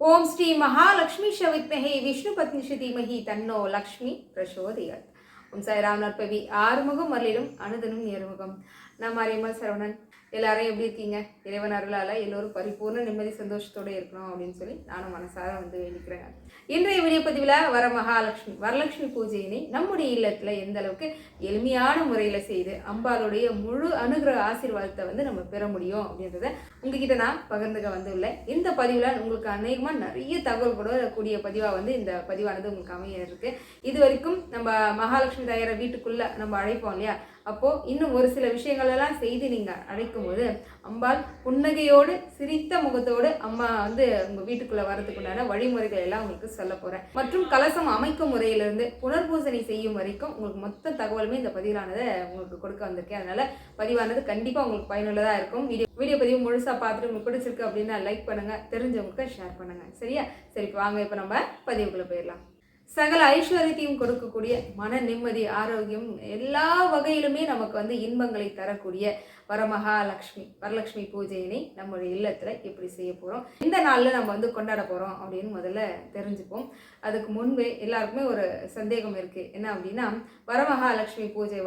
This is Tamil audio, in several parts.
ஓம் ஸ்ரீ மகாலட்சுமி சவித்மஹே விஷ்ணு பத்னிஷி தீமஹி தன்னோ லக்ஷ்மி பிரசோதயாத். ஓம் சாய்ராம். நற்பவி ஆறுமுகம் அருளிலும் அனுதனும் நேர்முகம். நான் மாரியம்மாள் சரவணன். எல்லாரும் எப்படி இருக்கீங்க? இறைவன் அருளால் எல்லோரும் பரிபூர்ண நிம்மதி சந்தோஷத்தோடு இருக்கணும் அப்படின்னு சொல்லி நானும் மனசார வேண்டிக்கிறேன். இன்றைய வீடியோ பதிவில் வரலட்சுமி பூஜையினை நம்முடைய இல்லத்தில் எந்த அளவுக்கு எளிமையான முறையில் செய்து அம்பாளுடைய முழு அனுகிரக ஆசீர்வாதத்தை நம்ம பெற முடியும் அப்படின்றத உங்ககிட்ட நான் பகிர்ந்துக்க வந்துள்ளேன். இந்த பதிவில் உங்களுக்கு அநேகமாக நிறைய தகவல் கூட கூடிய பதிவாக இந்த பதிவானது உங்களுக்கு அமைய இருக்கு. இது வரைக்கும் நம்ம மகாலட்சுமி தாயாரை வீட்டுக்குள்ளே நம்ம அழைப்போம் இல்லையா? அப்போது இன்னும் ஒரு சில விஷயங்கள் எல்லாம் செய்து நீங்கள் அழைக்கும் போது அம்பாள் புன்னகையோடு சிரித்த முகத்தோடு அம்மா உங்கள் வீட்டுக்குள்ளே வரதுக்குண்டான வழிமுறைகள் எல்லாம் உங்களுக்கு சொல்ல போகிறேன். மற்றும் கலசம் அமைக்கும் முறையிலிருந்து புனர்பூசணி செய்யும் வரைக்கும் உங்களுக்கு மொத்த தகவலுமே இந்த பதிவானதை உங்களுக்கு கொடுக்க வந்திருக்கேன். அதனால் பதிவானது கண்டிப்பாக உங்களுக்கு பயனுள்ளதாக இருக்கும். வீடியோ பதிவு முழுசாக பார்த்துட்டு உங்களுக்கு பிடிச்சிருக்கு அப்படின்னா லைக் பண்ணுங்கள், தெரிஞ்சவங்களுக்கு ஷேர் பண்ணுங்கள். சரியா? சரி, வாங்க இப்போ நம்ம பதிவுக்குள்ளே போயிடலாம். சகல ஐஸ்வர்யத்தையும் கொடுக்கக்கூடிய மன நிம்மதி, ஆரோக்கியம் எல்லா வகையிலுமே நமக்கு இன்பங்களை தரக்கூடிய வரலட்சுமி பூஜையினை நம்முடைய இல்லத்துல எப்படி செய்ய போறோம், இந்த நாள்ல நம்ம கொண்டாட போறோம் அப்படின்னு முதல்ல தெரிஞ்சுப்போம். அதுக்கு முன்பே எல்லாருக்குமே ஒரு சந்தேகம் இருக்கு. என்ன அப்படின்னா, வரமகாலட்சுமி பூஜை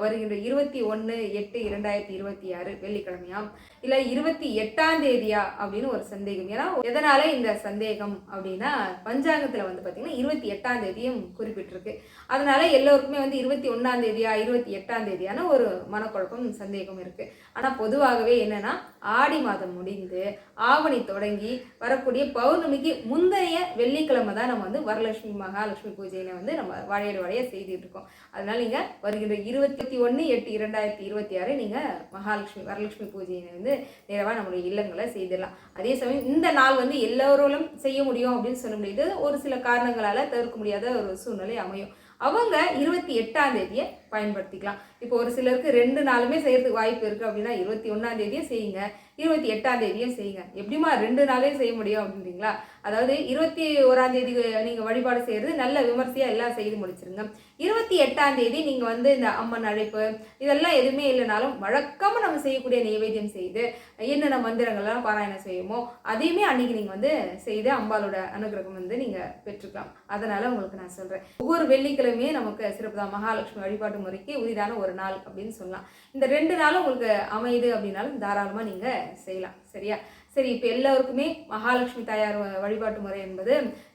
வருகின்ற 21/8/2026 வெள்ளிக்கிழமையாம் இல்ல 28ஆம் தேதியா அப்படின்னு ஒரு சந்தேகம். ஏன்னா எதனால இந்த சந்தேகம் அப்படின்னா, பஞ்சாங்கத்துல பாத்தீங்கன்னா 28ஆம் தேதியும் குறிப்பிட்டிருக்கு. அதனால எல்லோருக்குமே 21ஆம் தேதியா 28ஆம் தேதியான ஒரு மனக்குழப்பம் சந்தேகம் இருக்கு. ஆனா பொதுவாகவே என்னன்னா, ஆடி மாதம் முடிந்து ஆவணி தொடங்கி வரக்கூடிய பௌர்ணமிக்கு முந்தைய வெள்ளிக்கிழமை தான் நம்ம மகாலட்சுமி பூஜையில நம்ம வாழைய செய்துட்டு இருக்கோம். அதனால நீங்க வருகின்ற 21/8/2026 நீங்க வரலட்சுமி பூஜையினை நேரவா நம்முடைய இல்லங்களை செய்திடலாம். அதே சமயம் இந்த நாள் எல்லோரும் செய்ய முடியும் அப்படின்னு சொல்ல முடியாது. ஒரு சில காரணங்களால தவிர்க்க முடியாத ஒரு சூழ்நிலை அமையும். அவங்க 28ஆம் தேதியை பயன்படுத்திக்கலாம். இப்போ ஒரு சிலருக்கு 2 நாளுமே செய்யறதுக்கு வாய்ப்பு இருக்கு அப்படின்னா 21ஆம் தேதியே செய்யுங்க, 28ஆம் தேதியும் செய்யுங்க. எப்படிமா 2 நாளே செய்ய முடியும் அப்படின்றீங்களா? அதாவது 21ஆம் தேதி நீங்க வழிபாடு செய்யறது நல்ல விமர்சையா எல்லாம் செய்து முடிச்சிருங்க. 28ஆம் தேதி நீங்க இந்த அம்மன் அழைப்பு இதெல்லாம் எதுவுமே இல்லைனாலும் வழக்கமா நம்ம செய்யக்கூடிய நைவேத்தியம் செய்து என்னென்ன மந்திரங்கள்லாம் பாராயணம் செய்யுமோ அதையுமே அன்னைக்கு நீங்க செய்து அம்பாலோட அனுகிரகம் நீங்க பெற்றுக்கலாம். அதனால உங்களுக்கு நான் சொல்றேன், ஒவ்வொரு வெள்ளிக்கிழமையே நமக்கு சிறப்பு தான். மகாலட்சுமி வழிபாட்டு முறைக்கு உரிதான ஒரு நாள் அப்படின்னு சொல்லலாம். இந்த 2 நாளும் உங்களுக்கு அமையுது அப்படின்னாலும் தாராளமா நீங்க செய்யலாம். சரியா? சரி, இப்போ எல்லாருக்குமே மகாலட்சுமி தாயார் வழிபாட்டு முறை என்பது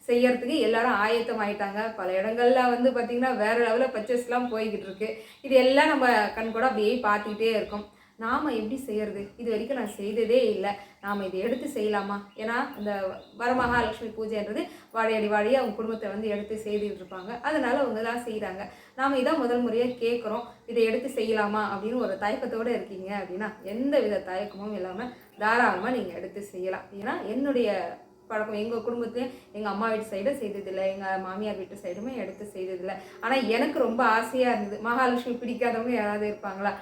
செய்யறதுக்கு எல்லாரும் ஆயத்தம் ஆயிட்டாங்க. பல இடங்கள்ல பார்த்தீங்கன்னா வேற லெவலில் பர்ச்சேஸ்லாம் போய்கிட்டு இருக்கு. இது எல்லாம் நம்ம கண் கூட அப்படியே பார்த்துக்கிட்டே இருக்கோம். நாம் எப்படி செய்கிறது? இது வரைக்கும் நான் செய்ததே இல்லை. நாம் இதை எடுத்து செய்யலாமா? ஏன்னா இந்த வரமகாலட்சுமி பூஜைன்றது வாழையாக அவங்க குடும்பத்தை எடுத்து செய்துட்டு இருப்பாங்க. அதனால அவங்க தான் செய்கிறாங்க. நாம் இதான் முதல் முறையாக கேட்குறோம், இதை எடுத்து செய்யலாமா அப்படின்னு ஒரு தயக்கத்தோடு இருக்கீங்க அப்படின்னா எந்த வித தயக்கமும் இல்லாமல் தாராளமாக நீங்கள் எடுத்து செய்யலாம். ஏன்னா என்னுடைய பழக்கம், எங்கள் குடும்பத்தையும் எங்கள் அம்மா வீட்டு சைடும் செய்ததில்லை, எங்கள் மாமியார் வீட்டு சைடுமே எடுத்து செய்ததில்லை. ஆனால் எனக்கு ரொம்ப ஆசையாக இருந்தது. மகாலட்சுமி பிடிக்காதவங்க யாராவது இருப்பாங்களா?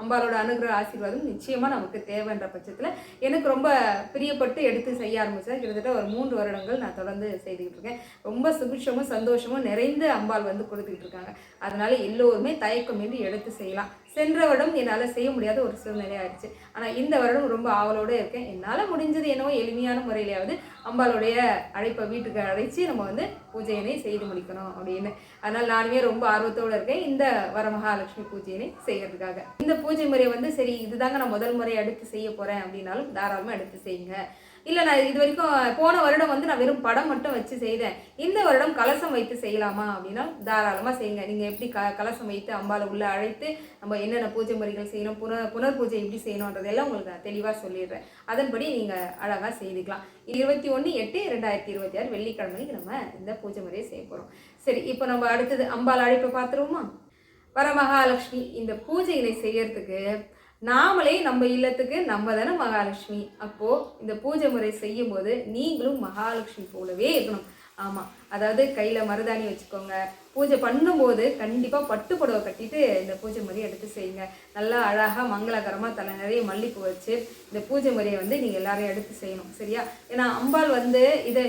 அம்பாலோட அனுகிரக ஆசீர்வாதம் நிச்சயமாக நமக்கு தேவைன்ற பட்சத்தில் எனக்கு ரொம்ப பிரியப்பட்டு எடுத்து செய்ய ஆரம்பித்தேன். கிட்டத்தட்ட ஒரு 3 வருடங்கள் நான் தொடர்ந்து செய்துக்கிட்டு இருக்கேன். ரொம்ப சுபிட்சமும் சந்தோஷமும் நிறைந்து அம்பாள் கொடுத்துக்கிட்டு இருக்காங்க. அதனால எல்லோருமே தயக்கமின்றி எடுத்து செய்யலாம். சென்ற வருடம் என்னால் செய்ய முடியாத ஒரு சூழ்நிலை ஆயிடுச்சு. ஆனால் இந்த வருடம் ரொம்ப ஆவலோடு இருக்கேன். என்னால் முடிஞ்சது என்னவோ எளிமையான முறையிலேயாவது அம்பாளுடைய அழைப்பை வீட்டுக்கு அழைச்சி நம்ம பூஜையினை செய்து முடிக்கணும் அப்படின்னு. அதனால் நானுமே ரொம்ப ஆர்வத்தோடு இருக்கேன் இந்த வரமகாலட்சுமி பூஜையினை செய்யறதுக்காக. இந்த பூஜை முறை சரி இதுதாங்க நான் முதல் முறை எடுத்து செய்ய போகிறேன் அப்படின்னாலும் தாராளமாக எடுத்து செய்யுங்க. இல்லை நான் இது வரைக்கும் போன வருடம் நான் வெறும் படம் மட்டும் வச்சு செய்தேன், இந்த வருடம் கலசம் வைத்து செய்யலாமா அப்படின்னா தாராளமாக செய்யுங்க. நீங்கள் எப்படி கலசம் வைத்து அம்பாலை உள்ளே அழைத்து நம்ம என்னென்ன பூஜை முறைகள் செய்யணும், புனர் பூஜை எப்படி செய்யணுன்றதெல்லாம் உங்களுக்கு நான் தெளிவாக சொல்லிடுறேன். அதன்படி நீங்கள் அழகாக செய்துக்கலாம். 21/8/2026 வெள்ளிக்கிழமைக்கு நம்ம இந்த பூஜை முறையை செய்ய போகிறோம். சரி, இப்போ நம்ம அடுத்தது அம்பாள் அழைப்பை பார்த்துருவோமா? வரமகாலட்சுமி இந்த பூஜைகளை செய்யறதுக்கு நாமளே நம்ம இல்லத்துக்கு நம்ம தானே மகாலட்சுமி. அப்போது இந்த பூஜை முறை செய்யும் போது நீங்களும் மகாலட்சுமி போலவே இருக்கணும். ஆமாம், அதாவது கையில் மருதாணி வச்சுக்கோங்க. பூஜை பண்ணும்போது கண்டிப்பாக பட்டு புடவை கட்டிட்டு இந்த பூஜை முறையை எடுத்து செய்யுங்க. நல்லா அழகாக மங்களகரமாக தலை நிறைய மல்லிப்பூ வச்சு இந்த பூஜை முறையை வந்து நீங்கள் எல்லாரையும் எடுத்து செய்யணும். சரியா? ஏன்னா அம்பாள் வந்து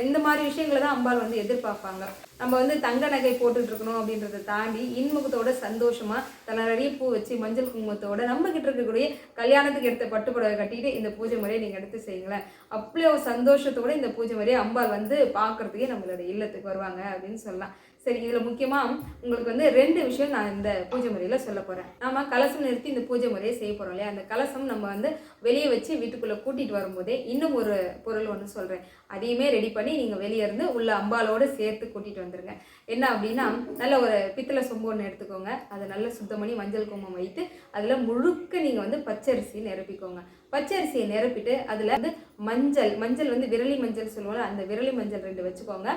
இந்த மாதிரி விஷயங்களை தான் அம்பாள் வந்து எதிர்பார்ப்பாங்க. நம்ம வந்து தங்க நகை போட்டுட்டு இருக்கணும் அப்படின்றத தாண்டி இன்முகத்தோட சந்தோஷமா தலை நிறைய பூ வச்சு மஞ்சள் குங்குமத்தோட நம்ம கிட்ட இருக்கக்கூடிய கல்யாணத்துக்கு எடுத்த பட்டுப்புடவை கட்டிட்டு இந்த பூஜை முறையை நீங்க எடுத்து செய்யுங்களேன். அப்படியே சந்தோஷத்தோட இந்த பூஜை முறையை அம்பாள் வந்து பார்க்கறதுக்கே நம்மளோட இல்லத்துக்கு வருவாங்க அப்படின்னு சொல்லலாம். சரி, இதில் முக்கியமாக உங்களுக்கு வந்து 2 விஷயம் நான் இந்த பூஜை முறையில் சொல்ல போகிறேன். நம்ம கலசம் நிறுத்தி இந்த பூஜை முறையை செய்ய போகிறோம் இல்லையா? அந்த கலசம் நம்ம வந்து வெளியே வச்சு வீட்டுக்குள்ளே கூட்டிகிட்டு வரும்போதே இன்னும் ஒரு பொருள் ஒன்று சொல்கிறேன். அதையுமே ரெடி பண்ணி நீங்கள் வெளியே இருந்து உள்ள அம்பாலோடு சேர்த்து கூட்டிகிட்டு வந்துடுங்க. என்ன அப்படின்னா, நல்ல ஒரு பித்தளை சொம்பு ஒன்று எடுத்துக்கோங்க. அதை நல்லா சுத்தம் பண்ணி மஞ்சள் குங்குமம் வைத்து அதில் முழுக்க நீங்கள் வந்து பச்சரிசி நிரப்பிக்கோங்க. பச்சரிசியை நிரப்பிட்டு அதில் வந்து மஞ்சள் வந்து விரலி மஞ்சள் சொல்லுவோம்ல, அந்த விரலி மஞ்சள் 2 வச்சுக்கோங்க.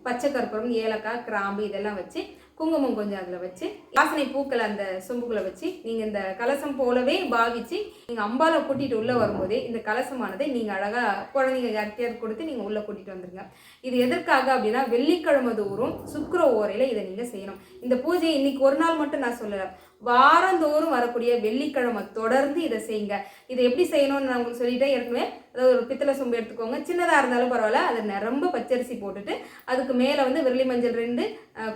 பச்சை கற்பூரம், ஏலக்காய், கிராம்பு இதெல்லாம் வச்சு குங்குமம் கொஞ்சம் அதில் வச்சு வாசனை பூக்களை அந்த சொம்புக்குள்ளே வச்சு நீங்கள் இந்த கலசம் போலவே பாவிச்சு நீங்கள் அம்பாலை கூட்டிகிட்டு உள்ளே வரும்போதே இந்த கலசமானதை நீங்கள் அழகாக குழந்தைங்க யார்கிட்டயாவது கொடுத்து நீங்கள் உள்ளே கூட்டிகிட்டு வந்துடுங்க. இது எதற்காக அப்படின்னா, வெள்ளிக்கிழமை தோறும் சுக்கிர ஓரையில் இதை நீங்கள் செய்யணும். இந்த பூஜையை இன்னைக்கு ஒரு நாள் மட்டும் நான் சொல்லலை, வாரந்தோறும் வரக்கூடிய வெள்ளிக்கிழமை தொடர்ந்து இதை செய்யுங்க. இதை எப்படி செய்யணும்னு நான் உங்களுக்கு சொல்லிட்டேன் ஏற்கனவே. அதாவது ஒரு பித்தளை சொம்பு எடுத்துக்கோங்க, சின்னதாக இருந்தாலும் பரவாயில்ல. அதை ரொம்ப பச்சரிசி போட்டுட்டு அதுக்கு மேலே வந்து விரலி மஞ்சள் 2,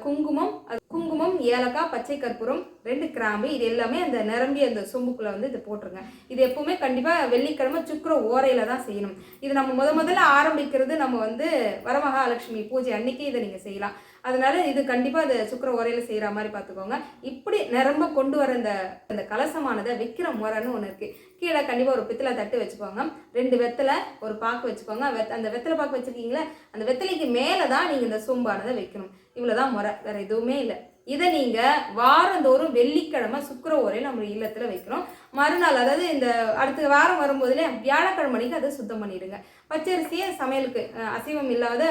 குங்குமம், ஏலக்காய், பச்சை கற்பூரம், 2 கிராம்பு, இது எல்லாமே அந்த நிரம்பி அந்த சொம்புக்குள்ளே வந்து இதை போட்டுருங்க. இது எப்பவுமே கண்டிப்பாக வெள்ளிக்கிழமை சுக்கிர ஓரையில் தான் செய்யணும். இது நம்ம முதல்ல ஆரம்பிக்கிறது நம்ம வந்து வரமகாலட்சுமி பூஜை அன்னைக்கு இதை நீங்கள் செய்யலாம். அதனால இது கண்டிப்பாக அந்த சுக்கிர ஓரையில் செய்கிற மாதிரி பார்த்துக்கோங்க. இப்படி நிரம்ப கொண்டு வர இந்த கலசமானதை வைக்கிற முறைன்னு ஒன்று இருக்குது. கீழே கண்டிப்பாக ஒரு பித்தளை தட்டு வச்சுக்கோங்க. 2 வெத்தலை, ஒரு பாக்கு வச்சுக்கோங்க. அந்த வெத்தலை பாக்கு வச்சுருக்கீங்களே, அந்த வெத்தலைக்கு மேலே தான் நீங்கள் இந்த சொம்பானதை வைக்கணும். இவ்வளோதான் முறை, வேறு எதுவுமே இல்லை. இதை நீங்கள் வாரந்தோறும் வெள்ளிக்கிழமை சுக்கிர ஓரையில் நம்ம இல்லத்தில் வைக்கிறோம். மறுநாள், அதாவது இந்த அடுத்த வாரம் வரும்போதுல வியாழக்கிழமை மணிக்கு அதை சுத்தம் பண்ணிடுங்க. பச்சரிசியை சமையலுக்கு அசைவம் இல்லாத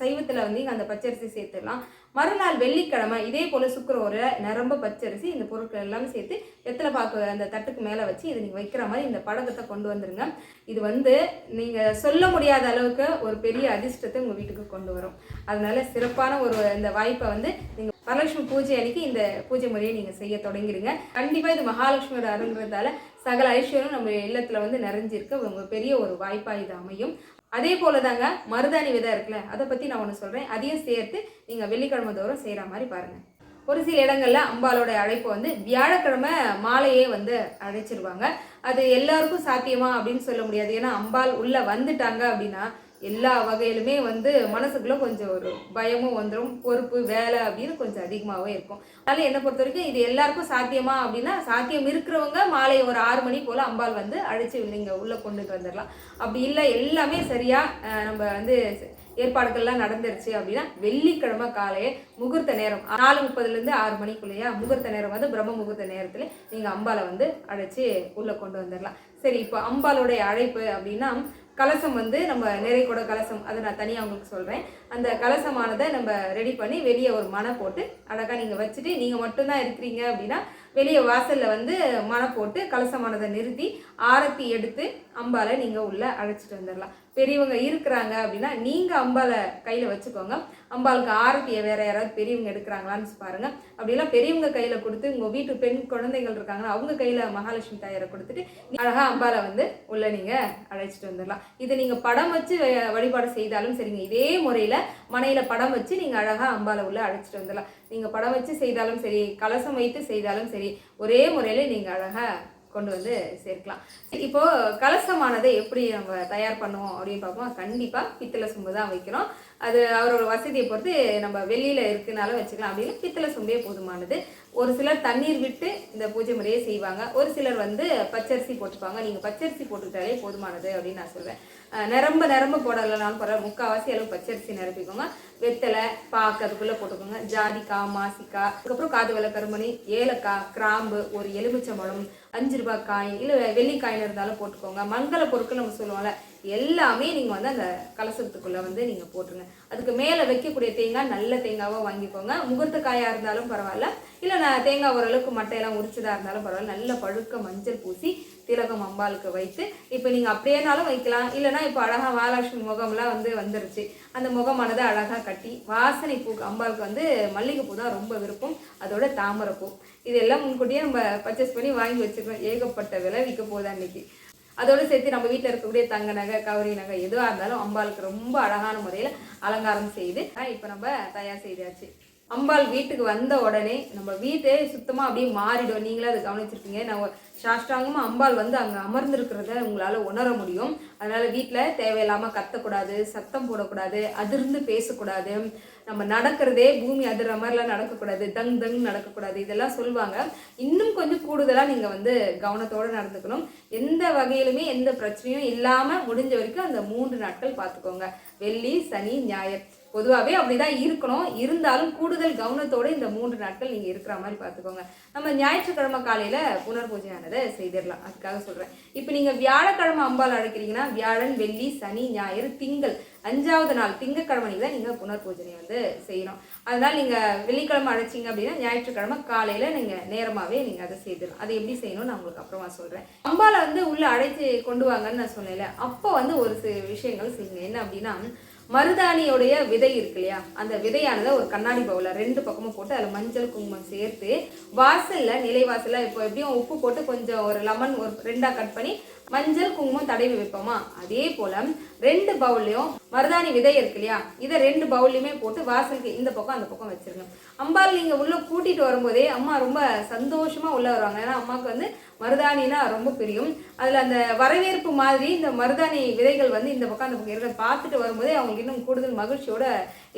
சைவத்தில் வந்து அந்த பச்சரிசி சேர்த்துடலாம். மறுநாள் வெள்ளிக்கிழமை இதே போல் சுக்கிர ஓரையில் நிரம்ப பச்சரிசி இந்த பொருட்கள் எல்லாமே சேர்த்து வெத்தலை பாக்கு அந்த தட்டுக்கு மேலே வச்சு இதை நீங்கள் வைக்கிற மாதிரி இந்த பழக்கத்தை கொண்டு வந்துடுங்க. இது வந்து நீங்கள் சொல்ல முடியாத அளவுக்கு ஒரு பெரிய அதிர்ஷ்டத்தை உங்கள் வீட்டுக்கு கொண்டு வரும். அதனால சிறப்பான ஒரு இந்த வாய்ப்பை வந்து நீங்கள் வரலட்சுமி பூஜை அன்னைக்கு இந்த பூஜை முறையை நீங்கள் செய்ய தொடங்கிடுங்க. கண்டிப்பாக இது மகாலட்சுமியோட அருங்கிறதால சகல ஐஸ்வர்யம் நம்ம இல்லத்தில் வந்து நிறைஞ்சிருக்க உங்க பெரிய ஒரு வாய்ப்பாக இது அமையும். அதே போல தாங்க மருதாணி விதை இருக்குல்ல, அதை பற்றி நான் ஒன்று சொல்கிறேன். அதையும் சேர்த்து நீங்கள் வெள்ளிக்கிழமை தோறும் செய்கிற மாதிரி பாருங்கள். ஒரு சில இடங்களில் அம்பாலோட அழைப்பு வந்து வியாழக்கிழமை மாலையே வந்து அழைச்சிருவாங்க. அது எல்லாருக்கும் சாத்தியமா அப்படின்னு சொல்ல முடியாது. ஏன்னா அம்பாள் உள்ளே வந்துட்டாங்க அப்படின்னா எல்லா வகையிலுமே வந்து மனசுக்குள்ள கொஞ்சம் ஒரு பயமும் வந்துடும், பொறுப்பு வேலை அப்படின்னு கொஞ்சம் அதிகமாகவே இருக்கும். அதனால என்னை பொறுத்த வரைக்கும் இது எல்லாருக்கும் சாத்தியமா அப்படின்னா, சாத்தியம் இருக்கிறவங்க மாலை ஒரு 6 மணி போல் அம்பாள் வந்து அழைச்சி நீங்கள் உள்ளே கொண்டுட்டு வந்துடலாம். அப்படி இல்லை எல்லாமே சரியாக நம்ம வந்து ஏற்பாடுகள்லாம் நடந்துருச்சு அப்படின்னா வெள்ளிக்கிழமை காலையே முகூர்த்த நேரம் 4:30 6 மணிக்குள்ளேயா முகூர்த்த நேரம் வந்து பிரம்ம முகூர்த்த நேரத்தில் நீங்கள் அம்பாலை வந்து அழைச்சி உள்ளே கொண்டு வந்துடலாம். சரி, இப்போ அம்பாளுடைய அழைப்பு அப்படின்னா கலசம் வந்து நம்ம நிறைக்கூட கலசம், அதை நான் தனியாக உங்களுக்கு சொல்கிறேன். அந்த கலசமானதை நம்ம ரெடி பண்ணி வெளியே ஒரு மணை போட்டு அழகாக நீங்கள் வச்சுட்டு நீங்கள் மட்டும்தான் இருக்கிறீங்க அப்படின்னா வெளியே வாசலில் வந்து மணை போட்டு கலசமானதை நிறுத்தி ஆரத்தி எடுத்து அம்பாலை நீங்கள் உள்ளே அழைச்சிட்டு வந்துடலாம். பெரியவங்க இருக்கிறாங்க அப்படின்னா நீங்கள் அம்பாலை கையில் வச்சுக்கோங்க. அம்பாளுக்கு ஆரத்தியை வேறு யாராவது பெரியவங்க எடுக்கிறாங்களான்னு பாருங்கள். அப்படிலாம் பெரியவங்க கையில் கொடுத்து உங்கள் வீட்டு பெண் குழந்தைகள் இருக்காங்கன்னா அவங்க கையில் மகாலட்சுமி தாயாரை கொடுத்துட்டு அழகாக அம்பாலை வந்து உள்ளே நீங்கள் அழைச்சிட்டு வந்துடலாம். இதை நீங்கள் படம் வச்சு வழிபாடு செய்தாலும் சரிங்க, இதே முறையில் மனையில் படம் வச்சு நீங்கள் அழகாக அம்பாலை உள்ளே அழைச்சிட்டு வந்துடலாம். நீங்கள் படம் வச்சு செய்தாலும் சரி, கலசம் வைத்து செய்தாலும் சரி, ஒரே முறையில் நீங்கள் அழகாக கொண்டு வந்து சேர்க்கலாம். இப்போ கலசமானதை எப்படி நம்ம தயார் பண்ணுவோம் அப்படின்னு பார்ப்போம். கண்டிப்பாக பித்தளை சொம்பு தான் வைக்கிறோம். அது அவரோட வசதியை பொறுத்து நம்ம வெளியில் இருக்குனாலும் வச்சுக்கலாம், அப்படின்னு பித்தளை சொம்பே போதுமானது. ஒரு சிலர் தண்ணீர் விட்டு இந்த பூஜை முறையை செய்வாங்க, ஒரு சிலர் வந்து பச்சரிசி போட்டுப்பாங்க. நீங்கள் பச்சரிசி போட்டுக்கிட்டாலே போதுமானது அப்படின்னு நான் சொல்வேன். நிரம்ப போடலைனாலும் பரவாயில்ல, முக்கால்வாசி அளவு பச்சரிசி நிரப்பிக்கோங்க. வெத்தலை பாக்கு அதுக்குள்ளே போட்டுக்கோங்க. ஜாதிக்காய், மாசிக்காய், அதுக்கப்புறம் காது வெள்ளை கருமணி, ஏலக்காய், கிராம்பு, ஒரு எலுமிச்சம்பழம், 5 ரூபாய் காயின் இல்லை வெள்ளிக்காயின் இருந்தாலும் போட்டுக்கோங்க. மங்கள பொருட்கள் நம்ம சொல்லுவோம்ல, எல்லாமே நீங்கள் வந்து அந்த கலசத்துக்குள்ளே வந்து நீங்கள் போட்டுருங்க. அதுக்கு மேலே வைக்கக்கூடிய தேங்காய் நல்ல தேங்காவாக வாங்கிக்கோங்க. முகூர்த்த காயாக இருந்தாலும் பரவாயில்ல, இல்லை நான் தேங்காய் ஓரளவுக்கு மட்டையெல்லாம் உரிச்சதாக இருந்தாலும் பரவாயில்ல, நல்ல பழுக்க மஞ்சள் பூசி திலகம் அம்பாளுக்கு வைத்து இப்போ நீங்கள் அப்படியேனாலும் வைக்கலாம். இல்லைனா இப்போ அழகாக மகாலட்சுமி முகம்லாம் வந்துருச்சு. அந்த முகமானது அழகாக கட்டி வாசனை பூ அம்பாளுக்கு மல்லிகைப்பூ தான் ரொம்ப விருப்பம், அதோட தாமரைப்பூ இதெல்லாம் முன்கூட்டியே நம்ம பர்ச்சேஸ் பண்ணி வாங்கி வச்சுக்கணும். ஏகப்பட்ட விலை விற்க போகுது அன்னைக்கு. அதோடு சேர்த்து நம்ம வீட்டில் இருக்கக்கூடிய தங்க நகை கவரி நகை எதுவாக இருந்தாலும் அம்பாளுக்கு ரொம்ப அழகான முறையில் அலங்காரம் செய்து இப்போ நம்ம தயார் செய்தாச்சு. அம்பாள் வீட்டுக்கு வந்த உடனே நம்ம வீட்டே சுத்தமாக அப்படியே மாறிடும். நீங்களே அதை கவனிச்சிருப்பீங்க. நம்ம சாஷ்டாங்கமாக அம்பாள் அங்கே அமர்ந்திருக்கிறத உங்களால் உணர முடியும். அதனால் வீட்டில் தேவையில்லாமல் கத்தக்கூடாது, சத்தம் போடக்கூடாது, அதிர்ந்து பேசக்கூடாது, நம்ம நடக்கிறதே பூமி அதிர்ற மாதிரிலாம் நடக்கக்கூடாது, தங் தங் நடக்கக்கூடாது, இதெல்லாம் சொல்லுவாங்க. இன்னும் கொஞ்சம் கூடுதலாக நீங்கள் கவனத்தோடு நடந்துக்கணும். எந்த வகையிலுமே எந்த பிரச்சனையும் இல்லாமல் முடிஞ்ச வரைக்கும் அந்த 3 நாட்கள் பார்த்துக்கோங்க. வெள்ளி சனி ஞாயிறு பொதுவாகவே அப்படிதான் இருக்கணும். இருந்தாலும் கூடுதல் கவனத்தோடு இந்த 3 நாட்கள் நீங்கள் இருக்கிற மாதிரி பார்த்துக்கோங்க. நம்ம ஞாயிற்றுக்கிழமை காலையில் புனர் பூஜையானதை செய்திடலாம். அதுக்காக சொல்கிறேன். இப்போ நீங்கள் வியாழக்கிழமை அம்பாள் அழைக்கிறீங்கன்னா வியாழன் வெள்ளி சனி ஞாயிறு திங்கள் 5வது நாள் திங்கக்கிழமை தான் நீங்கள் புனர் பூஜனை செய்யணும். அதனால் நீங்கள் வெள்ளிக்கிழமை அழைச்சிங்க அப்படின்னா ஞாயிற்றுக்கிழமை காலையில் நீங்கள் நேரமாகவே நீங்கள் அதை செய்திடலாம். அதை எப்படி செய்யணும்னு நான் உங்களுக்கு அப்புறமா சொல்கிறேன். அம்பாளை உள்ளே அழைச்சி கொண்டு வாங்கன்னு நான் சொன்னேன்ல, அப்போ ஒரு சில விஷயங்கள் செய்யுங்க. என்ன அப்படின்னா, மருதாணியோடைய விதை இருக்கு இல்லையா, அந்த விதையானதை ஒரு கண்ணாடி பவுல 2 பக்கமும் போட்டு அதில் மஞ்சள் குங்குமம் சேர்த்து வாசலில் நிலைவாசலில் இப்போ எப்படியும் உப்பு போட்டு கொஞ்சம் ஒரு லெமன் ஒரு 2ஆக கட் பண்ணி மஞ்சள் குங்குமம் தடவி வைப்போமா, அதே போல் 2 பவுல்லையும் மருதாணி விதை இருக்கு இல்லையா, இதை 2 பவுல்லையுமே போட்டு வாசலுக்கு இந்த பக்கம் அந்த பக்கம் வச்சிருங்க. அம்பாள் நீங்கள் உள்ளே கூட்டிகிட்டு வரும்போதே அம்மா ரொம்ப சந்தோஷமாக உள்ளே வருவாங்க. ஏன்னா அம்மாவுக்கு மருதாணினா ரொம்ப பிரியும். அதில் அந்த வரவேற்பு மாதிரி இந்த மருதாணி விதைகள் இந்த பக்கம் அந்த பக்கம் இருக்கிறத பார்த்துட்டு வரும்போதே அவங்களுக்கு இன்னும் கூடுதல் மகிழ்ச்சியோட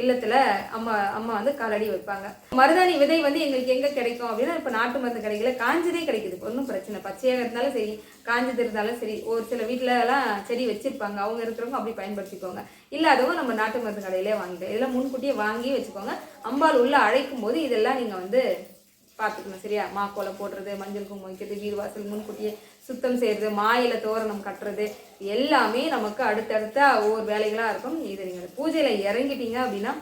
இல்லத்தில் அம்மா காலடி வைப்பாங்க. மருதாணி விதை எங்களுக்கு எங்கே கிடைக்கும் அப்படின்னா, இப்போ நாட்டு மருந்து கிடைக்கல, காஞ்சதே கிடைக்குது, ஒன்றும் பிரச்சனை. பச்சையாக இருந்தாலும் சரி, காஞ்சது இருந்தாலும் சரி, ஒரு சில வீட்டிலலாம் செடி வச்சுருப்பாங்க, அவங்க இருக்கிறவங்க அப்படி பயன்படுத்திக்கோங்க. இல்லாதவங்க நம்ம நாட்டு மருந்து கடையிலே வாங்கிட்டோம். இதெல்லாம் முன்கூட்டியே வாங்கி வச்சுக்கோங்க. அம்பாள் உள்ள அழைக்கும் போது இதெல்லாம் நீங்கள் பார்த்துக்கணும். சரியா? மாக்கோலம் போடுறது, மஞ்சள் குங்குமம் வைக்கிறது, வீடு வாசல் முன்கூட்டியே சுத்தம் செய்கிறது, மாயில தோரணம் கட்டுறது, எல்லாமே நமக்கு அடுத்தடுத்த ஒவ்வொரு வேலைகளாக இருக்கும். இதை நீங்கள் பூஜையில் இறங்கிட்டீங்க அப்படின்னா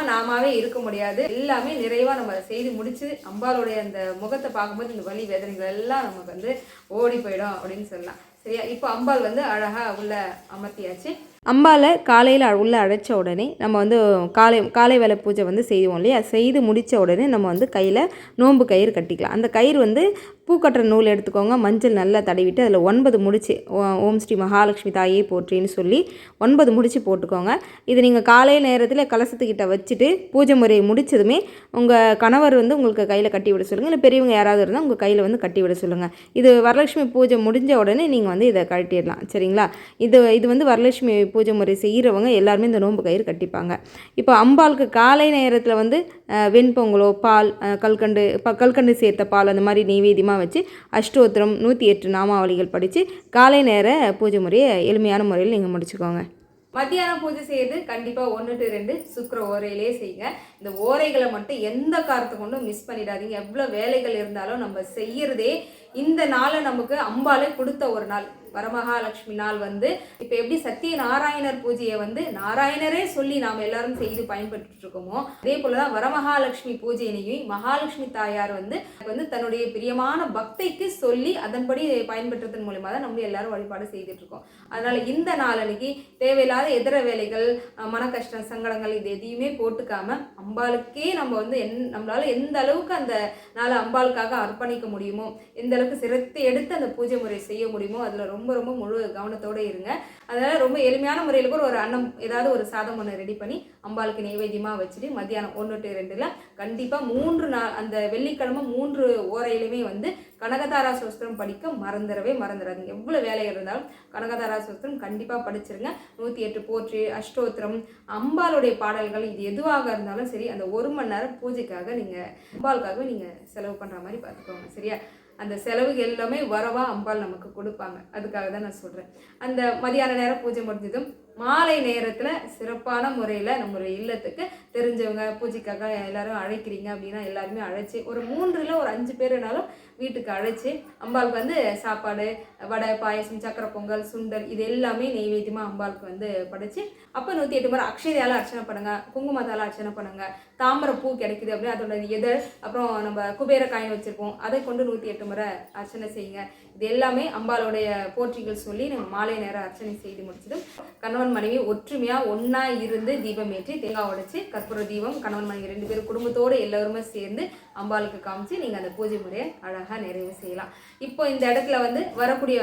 நாமாவே இருக்க முடியாது. எல்லாமே நிறைவாக நம்ம செய்து முடிச்சு அம்பாளுடைய அந்த முகத்தை பார்க்கும்போது இந்த வலி வேதனைகள் எல்லாம் நமக்கு ஓடி போயிடும் அப்படின்னு சொல்லலாம். சரியா? இப்போ அம்பாள் அழகாக உள்ள அமர்த்தியாச்சு. அம்பாலை காலையில் உள்ள அழைச்ச உடனே நம்ம காலை வேலை பூஜை செய்வோம் இல்லையா, செய்து முடித்த உடனே நம்ம கையில் நோன்பு கயிறு கட்டிக்கலாம். அந்த கயிறு பூக்கட்டுற நூல் எடுத்துக்கோங்க, மஞ்சள் நல்லா தடவிட்டு அதில் 9 முடிச்சு ஓம் ஸ்ரீ மகாலட்சுமி தாயே போற்றின்னு சொல்லி 9 முடிச்சு போட்டுக்கோங்க. இது நீங்கள் காலை நேரத்தில் கலசத்துக்கிட்ட வச்சுட்டு பூஜை முறையை முடித்ததுமே உங்கள் கணவர் உங்களுக்கு கையில் கட்டி விட சொல்லுங்கள். இல்லை பெரியவங்க யாராவது இருந்தால் உங்கள் கையில் கட்டி விட சொல்லுங்கள். இது வரலட்சுமி பூஜை முடிஞ்ச உடனே நீங்கள் இதை கட்டிடலாம். சரிங்களா? இது வரலட்சுமி பூஜை முறை செய்கிறவங்க எல்லாருமே இந்த நோன்பு கயிறு கட்டிப்பாங்க. இப்போ அம்பாளுக்கு காலை நேரத்தில் வெண்பொங்கலோ பால் கல்கண்டு சேர்த்த பால் அந்த மாதிரி நெய்வேத்தியமாக வச்சு அஷ்டோத்திரம் 108 நாமாவளிகள் படித்து காலை நேர பூஜை முறையை எளிமையான முறையில் நீங்கள் முடிச்சுக்கோங்க. மத்தியானம் பூஜை செய்யறது கண்டிப்பாக 1 to 2 சுக்கிர ஓரையிலே செய்யுங்க. இந்த ஓரைகளை மட்டும் எந்த காரணத்தை கொண்டும் மிஸ் பண்ணிடாதீங்க. எவ்வளோ வேலைகள் இருந்தாலும் நம்ம செய்யறதே இந்த நாளை நமக்கு அம்பாலே கொடுத்த ஒரு நாள். வரமகாலட்சுமி நாள் இப்போ எப்படி சத்தியநாராயணர் பூஜையை நாராயணரே சொல்லி நாம் எல்லாரும் செய்து பயன்பட்டு இருக்கோமோ, அதே போலதான் வரமகாலட்சுமி பூஜையினையும் மகாலட்சுமி தாயார் தன்னுடைய பிரியமான பக்திக்கு சொல்லி அதன்படி பயன்படுத்துறதன் மூலமா தான் நம்ம எல்லாரும் வழிபாடு செய்துட்டு இருக்கோம். அதனால இந்த நாளன்னைக்கு தேவையில்லாத எதிர வேலைகள், மன கஷ்டம், சங்கடங்கள் இது எதையுமே போட்டுக்காம அம்பாளுக்கே நம்ம நம்மளால எந்த அளவுக்கு அந்த நாளை அம்பாளுக்காக அர்ப்பணிக்க முடியுமோ, எந்த அளவுக்கு சிரத்தை எடுத்து அந்த பூஜை முறை செய்ய முடியுமோ அதில் ரொம்ப ரொம்ப முழு கவனத்தோடு இருங்க. அதனால் ரொம்ப எளிமையான முறையில் கூட ஒரு அன்னம் ஏதாவது ஒரு சாதம் ஒன்று ரெடி பண்ணி அம்பாளுக்கு நைவேத்தியமாக வச்சுட்டு மத்தியானம் 1 to 2 கண்டிப்பாக 3 நாள் அந்த வெள்ளிக்கிழமை 3 ஓரையிலுமே கனகதாரா சோஸ்திரம் படிக்க மறந்துடாதீங்க. எவ்வளோ வேலைகள் இருந்தாலும் கனகதாரா சோஸ்திரம் கண்டிப்பாக படிச்சிருங்க. 108 போற்றி அஷ்டோத்திரம் அம்பாளுடைய பாடல்கள் இது எதுவாக இருந்தாலும் சரி, அந்த 1 மணி நேரம் பூஜைக்காக நீங்கள் அம்பாளுக்காக நீங்கள் செலவு பண்ணுற மாதிரி பார்த்துக்கோங்க. சரியா? அந்த செலவுகள் எல்லாமே வரவா அம்பாள் நமக்கு கொடுப்பாங்க. அதுக்காக தான் நான் சொல்கிறேன். அந்த மதியான நேரம் பூஜை முடிஞ்சதும் மாலை நேரத்தில் சிறப்பான முறையில் நம்மளுடைய இல்லத்துக்கு தெரிஞ்சவங்க பூஜைக்காக எல்லாரும் அழைக்கிறீங்க அப்படின்னா எல்லாருமே அழைச்சி ஒரு 3 இல்லை ஒரு 5 பேருனாலும் வீட்டுக்கு அழைச்சி அம்பாளுக்கு வந்து சாப்பாடு, வடை, பாயசம், சக்கரை பொங்கல், சுண்டல் இது எல்லாமே நெய்வேத்தியமாக அம்பாளுக்கு வந்து படைச்சு அப்போ 108 முறை அக்ஷதையால் அர்ச்சனை பண்ணுங்க, குங்குமத்தால் அர்ச்சனை பண்ணுங்க. தாமரை பூ கிடைக்குது அப்படின்னா அதோட இதழ், அப்புறம் நம்ம குபேர காயின் வச்சிருப்போம், அதை கொண்டு 108 முறை அர்ச்சனை செய்யுங்க. இது எல்லாமே அம்பாளுடைய போற்றிகள் சொல்லி நம்ம மாலை நேரம் அர்ச்சனை செய்து முடிச்சதும் கணவன் மனைவி ஒற்றுமையாக ஒன்றா இருந்து தீபம் ஏற்றி தேங்காய் உடைச்சி கற்பூர தீபம் கணவன் மனைவி 2 பேரும் குடும்பத்தோடு எல்லோருமே சேர்ந்து அம்பாளுக்கு காமிச்சு நீங்கள் அந்த பூஜை முறையை அழகாக நிறைவு செய்யலாம். இப்போ இந்த இடத்துல வந்து வரக்கூடிய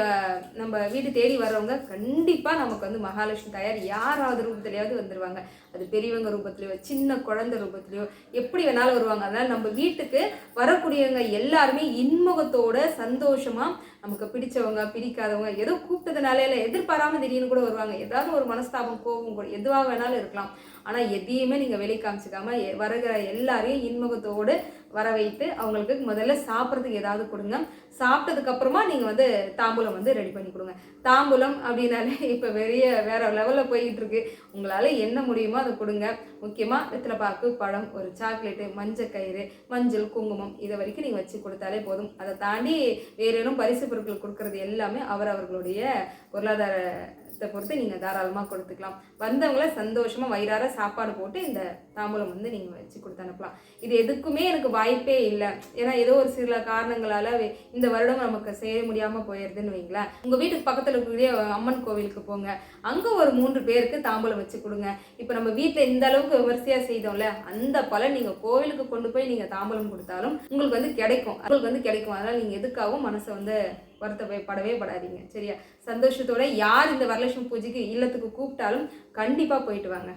நம்ம வீட்டு தேடி வர்றவங்க கண்டிப்பாக நமக்கு வந்து மகாலட்சுமி தாயார் யாராவது ரூபத்திலேயாவது வந்துடுவாங்க. அது பெரியவங்க ரூபத்திலையோ சின்ன குழந்தை ரூபத்திலையோ எப்படி வேணாலும் வருவாங்க. அதனால் நம்ம வீட்டுக்கு வரக்கூடியவங்க எல்லாருமே இன்முகத்தோட சந்தோஷமாக நமக்கு பிடிச்சவங்க பிடிக்காதவங்க ஏதோ கூப்பிட்டதுனால இல்லை எதிர்பாராமல் திடீர்னு கூட வருவாங்க. ஏதாவது ஒரு மனஸ்தாபம் கோபம் கூட எதுவாக வேணாலும் இருக்கலாம். ஆனால் எதையுமே நீங்கள் வெளியே காமிச்சிக்காம வருகிற எல்லாரையும் இன்முகத்தோடு வர வைத்து அவங்களுக்கு முதல்ல சாப்பிட்றதுக்கு ஏதாவது கொடுங்க. சாப்பிட்டதுக்கப்புறமா நீங்கள் வந்து தாம்பூலம் வந்து ரெடி பண்ணி கொடுங்க. தாம்பூலம் அப்படின்னாலே இப்போ வேற லெவலில் போய்கிட்டு இருக்கு. உங்களால் என்ன முடியுமோ அதை கொடுங்க. முக்கியமாக வெத்தலைப்பாக்கு, பழம், ஒரு சாக்லேட்டு, மஞ்சள் கயிறு, மஞ்சள், குங்குமம் இதை வரைக்கும் நீங்கள் வச்சு கொடுத்தாலே போதும். அதை தாண்டி வேறேனும் பரிசு பொருட்கள் கொடுக்கறது எல்லாமே அவரவர்களுடைய பொருளாதார பொறுத்து நீங்கள் தாராளமாக கொடுத்துக்கலாம். வந்தவங்கள சந்தோஷமாக வயிறார சாப்பாடு போட்டு இந்த தாம்பூலம் வந்து நீங்கள் வச்சு கொடுத்து அனுப்பலாம். இது எதுக்குமே எனக்கு வாய்ப்பே இல்லை, ஏன்னா ஏதோ ஒரு சில காரணங்களால் இந்த வருடம் நமக்கு செய்ய முடியாமல் போயிடுதுன்னு வைங்களேன். உங்கள் வீட்டுக்கு பக்கத்தில் இருக்கக்கூடிய அம்மன் கோவிலுக்கு போங்க, அங்கே ஒரு 3 பேருக்கு தாம்பூலம் வச்சு கொடுங்க. இப்போ நம்ம வீட்டில் இந்த அளவுக்கு விமர்சையாக செய்தோம்ல, அந்த பலன் நீங்கள் கோவிலுக்கு கொண்டு போய் நீங்கள் தாம்பூலம் கொடுத்தாலும் உங்களுக்கு வந்து கிடைக்கும். அதனால் நீங்கள் எதுக்காகவும் மனசை வந்து வருத்தப்படவே படாதீங்க. சரியா? சந்தோஷத்தோட யார் இந்த வரலட்சுமி பூஜைக்கு இல்லத்துக்கு கூப்பிட்டாலும் கண்டிப்பாக போயிட்டு வாங்க.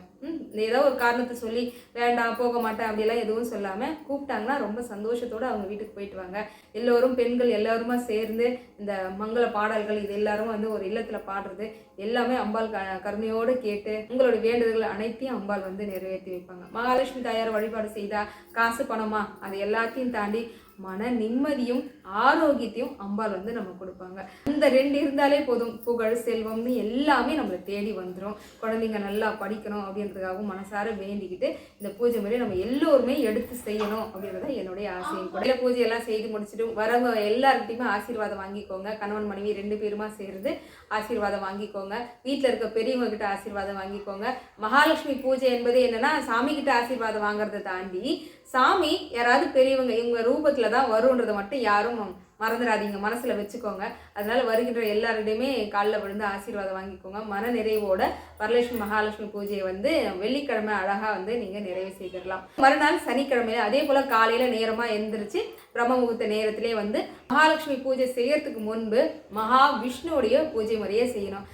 ஏதோ ஒரு காரணத்தை சொல்லி வேண்டாம் போக மாட்டேன் அப்படியெல்லாம் எதுவும் சொல்லாமல் கூப்பிட்டாங்கன்னா ரொம்ப சந்தோஷத்தோடு அவங்க வீட்டுக்கு போயிட்டு வாங்க. எல்லோரும் பெண்கள் எல்லாருமா சேர்ந்து இந்த மங்கள பாடல்கள் இது எல்லாரும் வந்து ஒரு இல்லத்தில் பாடுறது எல்லாமே அம்பாள் கருணையோடு கேட்டு உங்களுடைய வேண்டுதல்கள் அனைத்தையும் அம்பாள் வந்து நிறைவேற்றி வைப்பாங்க. மகாலட்சுமி தாயார் வழிபாடு செய்தால் காசு பணமா அது எல்லாத்தையும் தாண்டி மன நிம்மதியும் ஆரோக்கியத்தையும் அம்பாள் வந்து நம்ம கொடுப்பாங்க. இந்த 2 இருந்தாலே போதும், புகழ் செல்வம்னு எல்லாமே நம்மளை தேடி வந்துடும். குழந்தைங்க நல்லா படிக்கணும் அப்படின்றதுக்காகவும் மனசார வேண்டிக்கிட்டு இந்த பூஜை முறையை நம்ம எல்லோருமே எடுத்து செய்யணும் அப்படின்றத என்னுடைய ஆசையும் கூட. பூஜையெல்லாம் செய்து முடிச்சுட்டு வரவங்க எல்லாருக்கிட்டையுமே ஆசீர்வாதம் வாங்கிக்கோங்க. கணவன் மனைவி 2 பேருமா சேர்ந்து ஆசீர்வாதம் வாங்கிக்கோங்க. வீட்டில் இருக்க பெரியவங்க கிட்ட ஆசீர்வாதம் வாங்கிக்கோங்க. மகாலட்சுமி பூஜை என்பது என்னன்னா சாமி கிட்ட ஆசீர்வாதம் வாங்குறதை தாண்டி சாமி யாராவது பெரியவங்க இவங்க ரூபத்தில் தான் வருன்றதை மட்டும் யாரும் மறந்துடாதீங்க, மனசில் வச்சுக்கோங்க. அதனால வருகின்ற எல்லாருடையுமே காலில் விழுந்து ஆசீர்வாதம் வாங்கிக்கோங்க. மன நிறைவோட வரலட்சுமி மகாலட்சுமி பூஜையை வந்து வெள்ளிக்கிழமை அழகாக வந்து நீங்கள் நிறைவு செய்திடலாம். மறுநாள் சனிக்கிழமையில அதே போல் காலையில் நேரமாக எழுந்திரிச்சு பிரம்ம முகூர்த்த நேரத்திலே வந்து மகாலட்சுமி பூஜை செய்யறதுக்கு முன்பு மகாவிஷ்ணுவுடைய பூஜை முறையை செய்யணும்.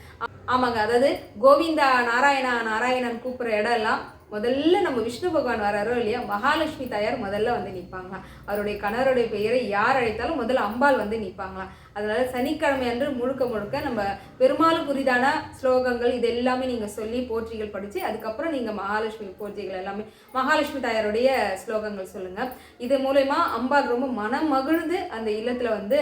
ஆமாங்க, அதாவது கோவிந்தா நாராயணா நாராயணன் கூப்பிட்ற இடம் எல்லாம் முதல்ல நம்ம விஷ்ணு பகவான் வராரோ இல்லையா, மகாலட்சுமி தாயார் முதல்ல வந்து நிற்பாங்களாம். அவருடைய கணவருடைய பெயரை யார் அழைத்தாலும் முதல்ல அம்பாள் வந்து நிற்பாங்களாம். அதனால சனிக்கிழமை அன்று முழுக்க நம்ம பெருமாளுக்கு உரிதான ஸ்லோகங்கள் இது எல்லாமே நீங்கள் சொல்லி போற்றிகள் படித்து அதுக்கப்புறம் நீங்கள் மகாலட்சுமி பூஜைகள் எல்லாமே மகாலட்சுமி தாயாருடைய ஸ்லோகங்கள் சொல்லுங்கள். இது மூலயமா அம்பாள் ரொம்ப மனம் மகிழ்ந்து அந்த இல்லத்தில் வந்து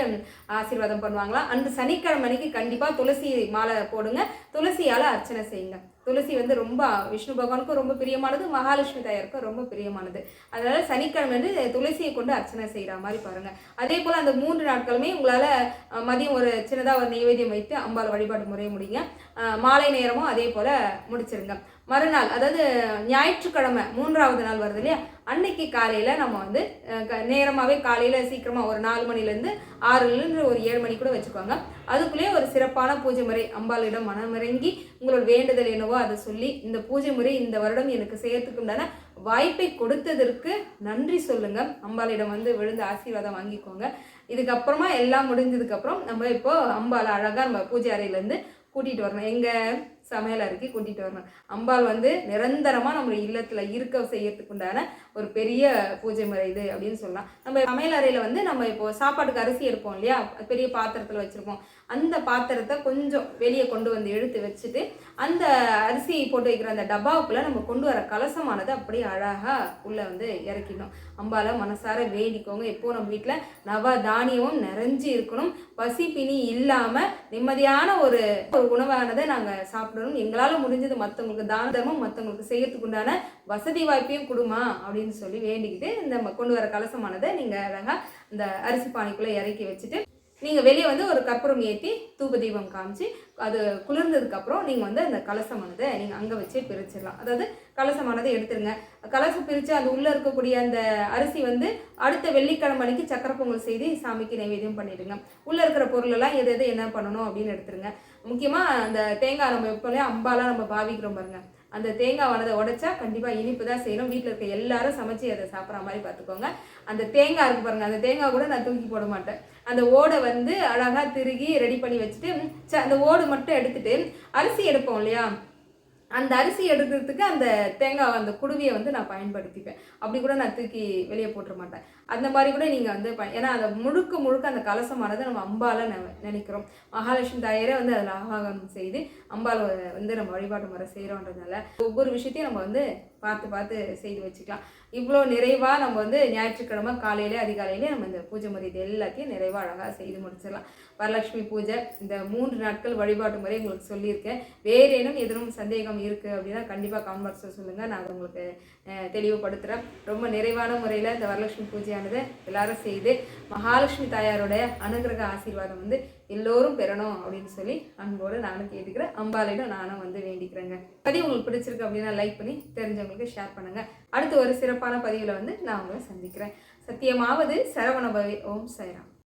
ஆசீர்வாதம் பண்ணுவாங்களாம். அந்த சனிக்கிழமை அன்னைக்கு கண்டிப்பாக துளசி மாலை போடுங்க, துளசியால் அர்ச்சனை செய்யுங்க. துளசி வந்து ரொம்ப விஷ்ணு பகவானுக்கும் ரொம்ப பிரியமானது, மகாலட்சுமி தாயாருக்கும் ரொம்ப பிரியமானது. அதனால சனிக்கிழமை வந்து துளசியை கொண்டு அர்ச்சனை செய்கிற மாதிரி பாருங்கள். அதே போல் அந்த 3 நாட்களுமே உங்களால் மதியம் ஒரு சின்னதாக ஒரு நைவேத்தியம் வைத்து அம்பாள் வழிபாடு முறையை முடிங்க. மாலை நேரமும் அதே போல் முடிச்சிருங்க. மறுநாள் அதாவது ஞாயிற்றுக்கிழமை 3வது நாள் வருது இல்லையா, அன்னைக்கு காலையில் நம்ம வந்து நேரமாகவே காலையில் சீக்கிரமாக ஒரு 4 மணிலேருந்து 6லேருந்து ஒரு 7 மணி கூட வச்சுக்கோங்க. அதுக்குள்ளேயே ஒரு சிறப்பான பூஜை முறை அம்பாளிடம் மனமிறங்கி உங்களோட வேண்டுதல் என்னவோ அதை சொல்லி இந்த பூஜை முறை இந்த வருடம் எனக்கு செய்யறதுக்கு உண்டான வாய்ப்பை கொடுத்ததற்கு நன்றி சொல்லுங்க. அம்பாளிடம் வந்து விழுந்து ஆசீர்வாதம் வாங்கிக்கோங்க. இதுக்கப்புறமா எல்லாம் முடிஞ்சதுக்கப்புறம் நம்ம இப்போ அம்பாளை அழகாக நம்ம பூஜை அறையிலேருந்து கூட்டிகிட்டு வரணும், எங்கள் சமையல் அறைக்கு கூட்டிகிட்டு வரணும். அம்பாள் வந்து நிரந்தரமாக நம்ம இல்லத்தில் இருக்க செய்யறதுக்கு உண்டான ஒரு பெரிய பூஜை முறை இது அப்படின்னு சொல்லலாம். நம்ம சமையல் அறையில் வந்து நம்ம இப்போ சாப்பாட்டுக்கு அரிசி எடுப்போம் இல்லையா, பெரிய பாத்திரத்தில் வச்சுருப்போம். அந்த பாத்திரத்தை கொஞ்சம் வெளியே கொண்டு வந்து எடுத்து வச்சுட்டு அந்த அரிசி போட்டு வைக்கிற அந்த டப்பாவுக்குள்ளே நம்ம கொண்டு வர கலசமானது அப்படியே அழகாக உள்ளே வந்து இறக்கிடணும். அம்பால மனசார வேண்டிக்கோங்க. எப்போ நம்ம வீட்டில் நவ தானியமும் நிறைஞ்சு இருக்கணும், பசி பிணி இல்லாமல் நிம்மதியான ஒரு உணவானதை நாங்கள் சாப்பிடணும். எங்களால் முடிஞ்சது மற்றவங்களுக்கு தான தர்மம் மற்றவங்களுக்கு செய்யறதுக்கு உண்டான வசதி வாய்ப்பையும் கொடுமா அப்படின்னு சொல்லி வேண்டிக்கிட்டு இந்த கொண்டு வர கலசமானதை நீங்கள் அழகாக இந்த அரிசி பானைக்குள்ளே இறக்கி வச்சுட்டு நீங்கள் வெளியே வந்து ஒரு கற்பூரம் ஏற்றி தூப தீபம் காமிச்சு அது குளிர்ந்ததுக்கப்புறம் நீங்கள் வந்து அந்த கலசமானதை நீங்கள் அங்கே வச்சே பிரிச்சிடலாம். அதாவது கலசமானதை எடுத்துருங்க. கலசம் பிரித்து அது உள்ளே இருக்கக்கூடிய அந்த அரிசி வந்து அடுத்த வெள்ளிக்கிழமை அன்னைக்கு சக்கரை பொங்கல் செய்து சாமிக்கு நைவேத்தியம் பண்ணிடுங்க. உள்ளே இருக்கிற பொருளெல்லாம் எது எது என்ன பண்ணணும் அப்படின்னு எடுத்துருங்க. முக்கியமாக அந்த தேங்காய் நம்ம எப்போலே அம்பாலாம் நம்ம பாவிக்கிறோம் பாருங்க, அந்த தேங்காவானதை உடைச்சா கண்டிப்பாக இனிப்பு தான் செய்யணும். வீட்டில் இருக்க எல்லாரும் சமைச்சு அதை சாப்பிட்ற மாதிரி பார்த்துக்கோங்க. அந்த தேங்காய் இருக்கு பாருங்கள், அந்த தேங்காய் கூட நான் தூக்கி போட மாட்டேன். அந்த ஓடை வந்து அழகாக திருகி ரெடி பண்ணி வச்சுட்டு அந்த ஓடு மட்டும் எடுத்துட்டு அரிசி எடுப்போம் இல்லையா, அந்த அரிசி எடுக்கிறதுக்கு அந்த தேங்காய் அந்த குடுவியை வந்து நான் பயன்படுத்திப்பேன். அப்படி கூட நான் தூக்கி வெளியே போட்டுற மாட்டேன். அந்த மாதிரி கூட நீங்கள் வந்து ஏன்னா அந்த முழுக்க அந்த கலசமானது நம்ம அம்பால நினைக்கிறோம். மகாலட்சுமி தாயாரே வந்து அதில் ஆவாகனம் செய்து அம்பால வந்து நம்ம வழிபாட்டு முறை செய்கிறோன்றதுனால ஒவ்வொரு விஷயத்தையும் நம்ம வந்து பார்த்து செய்து வச்சுக்கலாம். இவ்வளோ நிறைவாக நம்ம வந்து ஞாயிற்றுக்கிழமை காலையிலே அதிகாலையிலே நம்ம இந்த பூஜை முறை இது எல்லாத்தையும் நிறைவாக அழகாக செய்து முடிச்சிடலாம். வரலட்சுமி பூஜை இந்த 3 நாட்கள் வழிபாட்டு முறை உங்களுக்கு சொல்லியிருக்கேன். வேறேனும் எதுவும் சந்தேகம் இருக்குது அப்படின்னா கண்டிப்பாக கமெண்ட் பாக்ஸில் சொல்லுங்கள், நான் உங்களுக்கு தெளிவுபடுத்துகிறேன். ரொம்ப நிறைவான முறையில் இந்த வரலட்சுமி பூஜையானதை எல்லாரும் செய்து மகாலட்சுமி தாயாரோடைய அனுகிரக ஆசீர்வாதம் வந்து எல்லோரும் பெறணும் அப்படின்னு சொல்லி அன்போடு நானும் கேட்டுக்கிறேன். அம்பாலையும் நானும் வந்து வேண்டிக்கிறேங்க. பதிவு உங்களுக்கு பிடிச்சிருக்கு அப்படின்னா லைக் பண்ணி தெரிஞ்சவங்களுக்கு ஷேர் பண்ணுங்கள். அடுத்து ஒரு சிறப்பான பதிவில் வந்து நான் உங்களை சந்திக்கிறேன். சத்தியமாவது சரவணபவி. ஓம் சாய்ராம்.